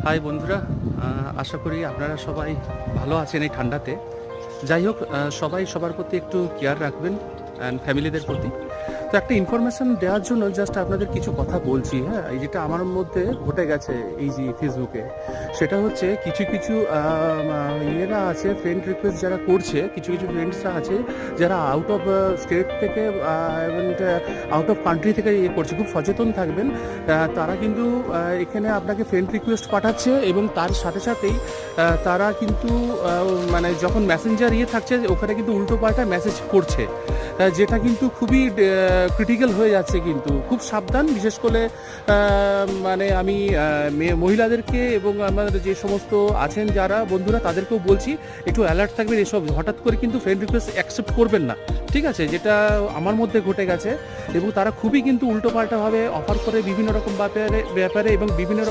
High বন্ধুরা, আশা করি আপনারা সবাই ভালো আছেন এই ঠান্ডাতে। যাই হোক, সবাই সবার প্রতি একটু কেয়ার রাখবেন অ্যান্ড ফ্যামিলিদের প্রতি। তো একটা ইনফরমেশন দেওয়ার জন্য জাস্ট আপনাদের কিছু কথা বলছি। হ্যাঁ, এই যেটা আমার মধ্যে ঘটে গেছে এই যে ফেসবুকে, সেটা হচ্ছে কিছু কিছু ইয়েরা আছে, ফ্রেন্ড রিকোয়েস্ট যারা করছে, কিছু কিছু ফ্রেন্ডসরা আছে যারা আউট অফ স্টেট থেকে এবং আউট অফ কান্ট্রি থেকে ইয়ে করছে। খুব সচেতন থাকবেন। তারা কিন্তু এখানে আপনাকে ফ্রেন্ড রিকোয়েস্ট পাঠাচ্ছে এবং তার সাথে সাথেই তারা কিন্তু মানে যখন মেসেঞ্জার ইয়ে থাকছে ওখানে কিন্তু উল্টো পাল্টা মেসেজ করছে, যেটা কিন্তু খুবই ক্রিটিক্যাল হয়ে যাচ্ছে। কিন্তু খুব সাবধান, বিশেষ করে মানে আমি মহিলাদেরকে এবং আমাদের যে সমস্ত আছেন যারা বন্ধুরা তাদেরকেও বলছি একটু অ্যালার্ট থাকবেন। এসব হঠাৎ করে কিন্তু ফ্রেন্ড রিকোয়েস্ট অ্যাকসেপ্ট করবেন না, ঠিক আছে? যেটা আমার মধ্যে ঘটে গেছে। এবং তারা খুবই কিন্তু উল্টোপাল্টাভাবে অফার করে বিভিন্ন রকম ব্যাপারে এবং বিভিন্ন রকম